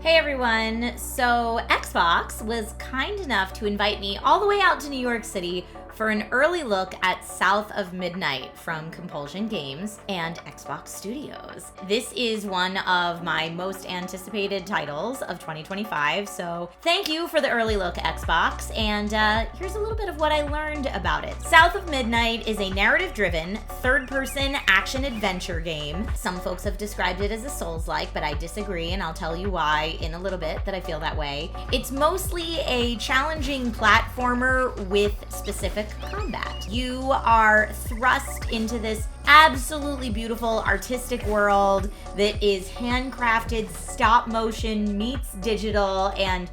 Hey everyone! So Xbox was kind enough to invite me all the way out to New York City for an early look at South of Midnight from Compulsion Games and Xbox Studios. This is one of my most anticipated titles of 2025, so thank you for the early look, Xbox, and here's a little bit of what I learned about it. South of Midnight is a narrative-driven, third-person action-adventure game. Some folks have described it as a Souls-like, but I disagree, and I'll tell you why in a little bit that I feel that way. It's mostly a challenging platformer with specific combat. You are thrust into this absolutely beautiful artistic world that is handcrafted, stop motion meets digital, and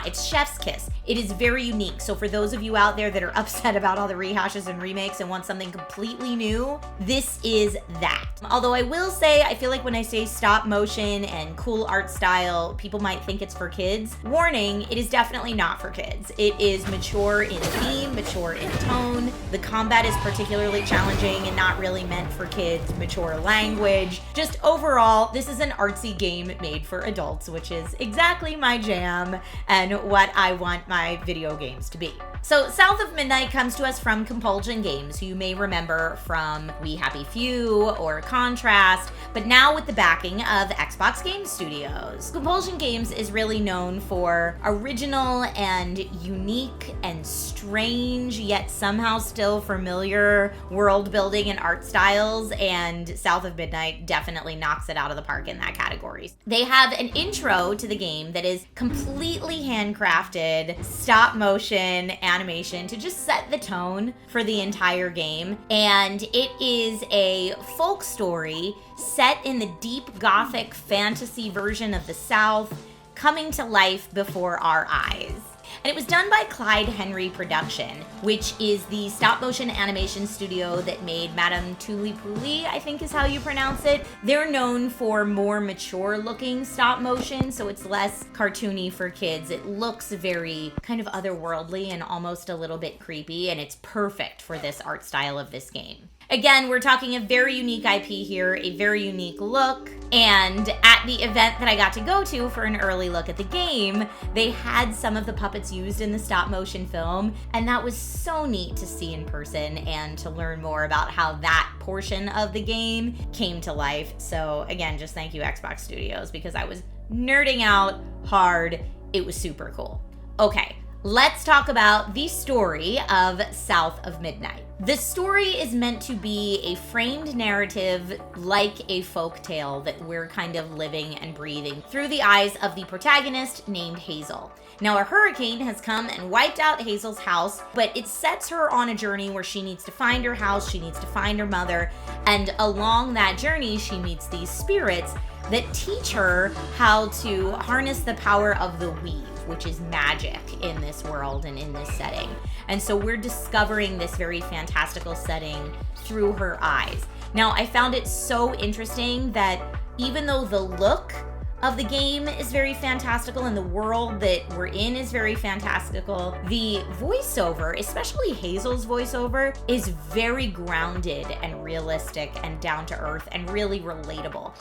it's chef's kiss. It is very unique. So for those of you out there that are upset about all the rehashes and remakes and want something completely new, this is that. Although I will say, I feel like when I say stop motion and cool art style, people might think it's for kids. Warning, it is definitely not for kids. It is mature in theme, mature in tone. The combat is particularly challenging and not really meant for kids, mature language. Just overall, this is an artsy game made for adults, which is exactly my jam and what I want my video games to be. So South of Midnight comes to us from Compulsion Games, who you may remember from We Happy Few or Contrast, but now with the backing of Xbox Game Studios. Compulsion Games is really known for original and unique and strange, yet somehow still familiar world building and art styles, and South of Midnight definitely knocks it out of the park in that category. They have an intro to the game that is completely handcrafted, stop motion animation to just set the tone for the entire game, and it is a folk story set in the deep gothic fantasy version of the South coming to life before our eyes. And it was done by Clyde Henry Production, which is the stop-motion animation studio that made Madame Tulipuli, I think is how you pronounce it. They're known for more mature-looking stop-motion, so it's less cartoony for kids. It looks very kind of otherworldly and almost a little bit creepy, and it's perfect for this art style of this game. Again, we're talking a very unique IP here, a very unique look, and at the event that I got to go to for an early look at the game, they had some of the puppets used in the stop motion film, and that was so neat to see in person and to learn more about how that portion of the game came to life. So again, just thank you Xbox Studios, because I was nerding out hard. It was super cool. Okay, let's talk about the story of South of Midnight. The story is meant to be a framed narrative like a folk tale that we're kind of living and breathing through the eyes of the protagonist named Hazel. Now, a hurricane has come and wiped out Hazel's house, but it sets her on a journey where she needs to find her house, she needs to find her mother, and along that journey, she meets these spirits that teach her how to harness the power of the weave, which is magic in this world and in this setting. And so we're discovering this very fantastical setting through her eyes. Now, I found it so interesting that even though the look of the game is very fantastical and the world that we're in is very fantastical, the voiceover, especially Hazel's voiceover, is very grounded and realistic and down to earth and really relatable.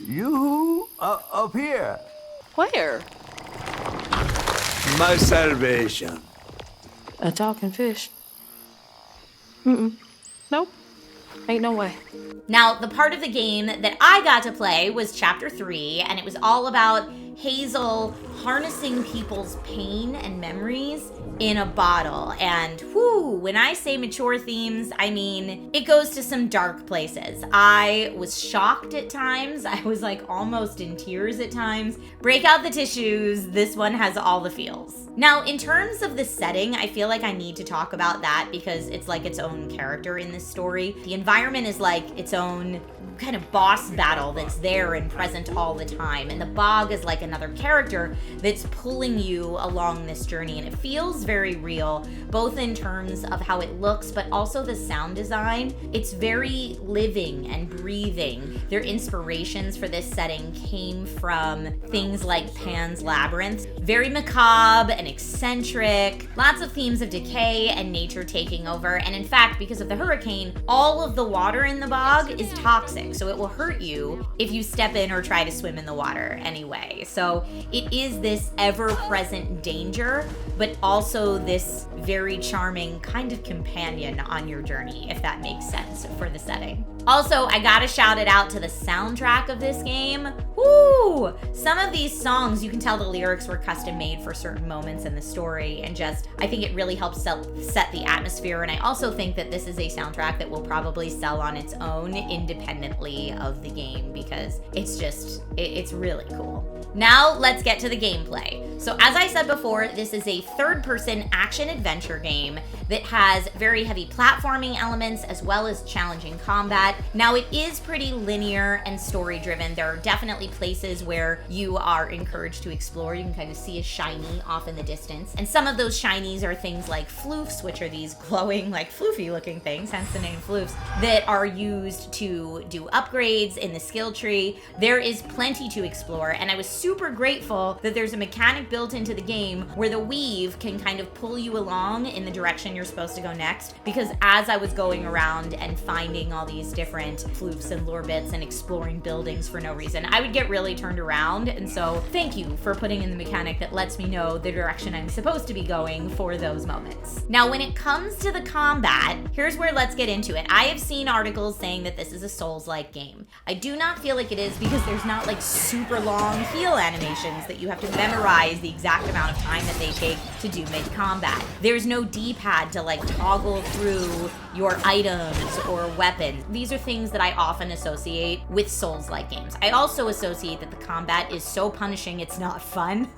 You up here? Where? My salvation. A talking fish? Nope. Ain't no way. Now, the part of the game that I got to play was Chapter 3, and it was all about Hazel harnessing people's pain and memories in a bottle. And whoo, when I say mature themes, I mean, it goes to some dark places. I was shocked at times. I was like almost in tears at times. Break out the tissues. This one has all the feels. Now, in terms of the setting, I feel like I need to talk about that because it's like its own character in this story. The environment is like its own kind of boss battle that's there and present all the time. And the bog is like another character that's pulling you along this journey, and it feels very real, both in terms of how it looks, but also the sound design. It's very living and breathing. Their inspirations for this setting came from things like Pan's Labyrinth. Very macabre and eccentric, lots of themes of decay and nature taking over, and in fact, because of the hurricane, all of the water in the bog is toxic, so it will hurt you if you step in or try to swim in the water anyway. So it is this ever-present danger, but also this very charming kind of companion on your journey, if that makes sense for the setting. Also, I gotta shout it out to the soundtrack of this game. Woo! Some of these songs, you can tell the lyrics were custom made for certain moments in the story, and just, I think it really helps set the atmosphere, and I also think that this is a soundtrack that will probably sell on its own independently of the game, because it's really cool. Now, let's get to the gameplay. So as I said before, this is a third-person action-adventure game that has very heavy platforming elements as well as challenging combat. Now, it is pretty linear and story-driven. There are definitely places where you are encouraged to explore. You can kind of see a shiny off in the distance. And some of those shinies are things like floofs, which are these glowing, like floofy-looking things, hence the name floofs, that are used to do upgrades in the skill tree. There is plenty to explore, and I was super grateful that there's a mechanic built into the game where the weave can kind of pull you along in the direction you're supposed to go next, because as I was going around and finding all these different floofs and lore bits and exploring buildings for no reason, I would get really turned around, and so thank you for putting in the mechanic that lets me know the direction I'm supposed to be going for those moments. Now, when it comes to the combat, here's where let's get into it. I have seen articles saying that this is a Souls-like game. I do not feel like it is, because there's not like super long heal animations that you have to memorize the exact amount of time that they take to do mid-combat. There's no D-pad to like toggle through your items or weapons. These are things that I often associate with Souls-like games. I also associate that the combat is so punishing it's not fun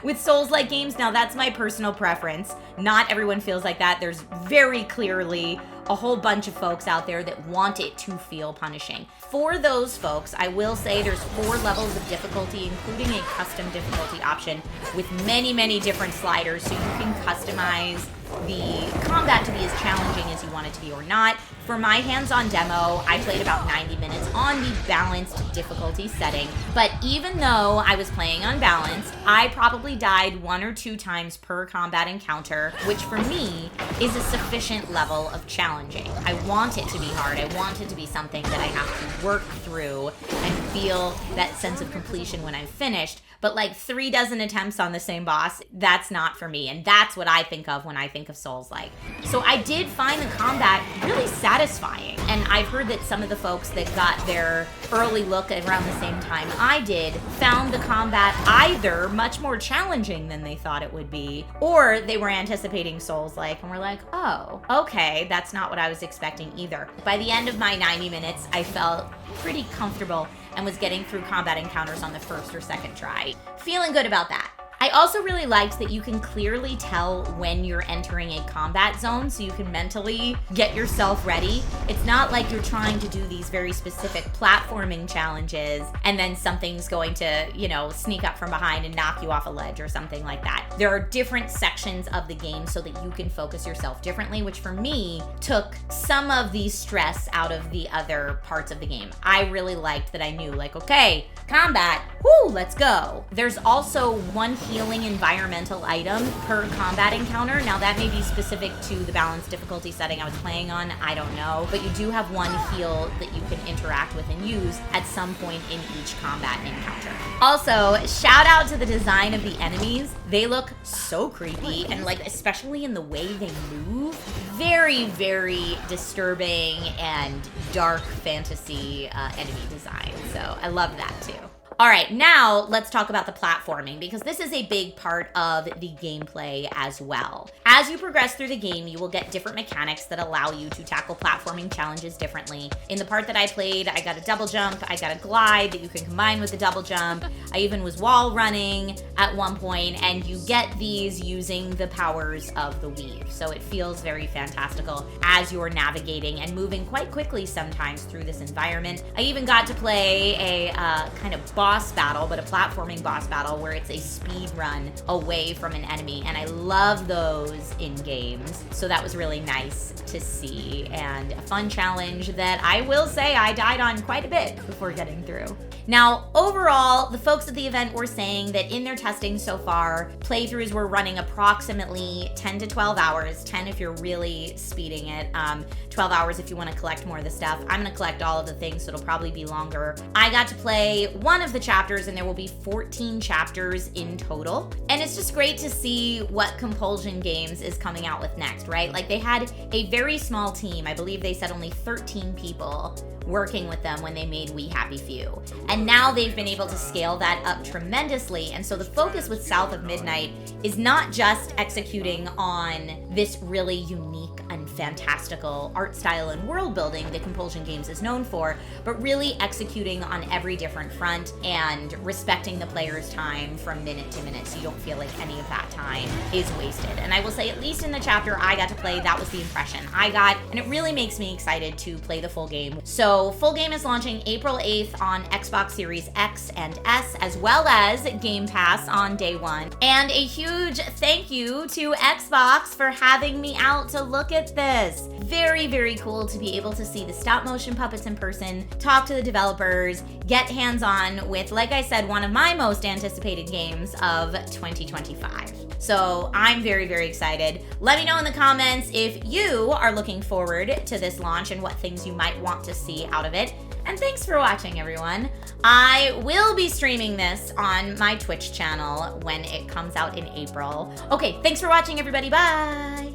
with Souls-like games. Now, that's my personal preference. Not everyone feels like that. There's very clearly a whole bunch of folks out there that want it to feel punishing. For those folks, I will say there's 4 levels of difficulty, including a custom difficulty option with many, many different sliders, so you can customize the combat to be as challenging as you want it to be or not. For my hands-on demo, I played about 90 minutes on the balanced difficulty setting, but even though I was playing unbalanced, I probably died 1 or 2 times per combat encounter, which for me is a sufficient level of challenging. I want it to be hard. I want it to be something that I have to work through and feel that sense of completion when I'm finished. But like 3 dozen attempts on the same boss, that's not for me. And that's what I think of when I think of Souls-like. So I did find the combat really satisfying. And I've heard that some of the folks that got their early look around the same time I did found the combat either much more challenging than they thought it would be, or they were anticipating Souls-like and were like, oh, okay, that's not what I was expecting either. By the end of my 90 minutes, I felt pretty comfortable and was getting through combat encounters on the first or second try. Feeling good about that. I also really liked that you can clearly tell when you're entering a combat zone, so you can mentally get yourself ready. It's not like you're trying to do these very specific platforming challenges and then something's going to, sneak up from behind and knock you off a ledge or something like that. There are different sections of the game so that you can focus yourself differently, which for me took some of the stress out of the other parts of the game. I really liked that I knew, like, okay, combat, whoo, let's go. There's also one healing environmental item per combat encounter. Now, that may be specific to the balanced difficulty setting I was playing on, I don't know, but you do have one heal that you can interact with and use at some point in each combat encounter. Also, shout out to the design of the enemies. They look so creepy, and like, especially in the way they move, very, very disturbing and dark fantasy enemy design. So I love that too. All right, now let's talk about the platforming, because this is a big part of the gameplay as well. As you progress through the game, you will get different mechanics that allow you to tackle platforming challenges differently. In the part that I played, I got a double jump, I got a glide that you can combine with the double jump. I even was wall running at one point, and you get these using the powers of the weave. So it feels very fantastical as you're navigating and moving quite quickly sometimes through this environment. I even got to play a kind of boss battle, but a platforming boss battle where it's a speed run away from an enemy. And I love those in games. So that was really nice to see, and a fun challenge that I will say I died on quite a bit before getting through. Now, overall, the folks at the event were saying that in their testing so far, playthroughs were running approximately 10 to 12 hours, 10 if you're really speeding it, 12 hours if you want to collect more of the stuff. I'm going to collect all of the things, so it'll probably be longer. I got to play one of the chapters, and there will be 14 chapters in total. And it's just great to see what Compulsion Games is coming out with next, right? Like, they had a very small team. I believe they said only 13 people working with them when they made We Happy Few. And now they've been able to scale that up tremendously. And so the focus with South of Midnight is not just executing on this really unique and fantastical art style and world building that Compulsion Games is known for, but really executing on every different front and respecting the player's time from minute to minute, so you don't feel like any of that time is wasted. And I will say, at least in the chapter I got to play, that was the impression I got, and it really makes me excited to play the full game. So full game is launching April 8th on Xbox Series X and S, as well as Gamepass on day one. And a huge thank you to Xbox for having me out to look at this. Very, very cool to be able to see the stop motion puppets in person, talk to the developers, get hands-on with, like I said, one of my most anticipated games of 2025. So I'm very, very excited. Let me know in the comments if you are looking forward to this launch and what things you might want to see out of it. And thanks for watching, everyone. I will be streaming this on my Twitch channel when it comes out in April. Okay, thanks for watching, everybody. Bye.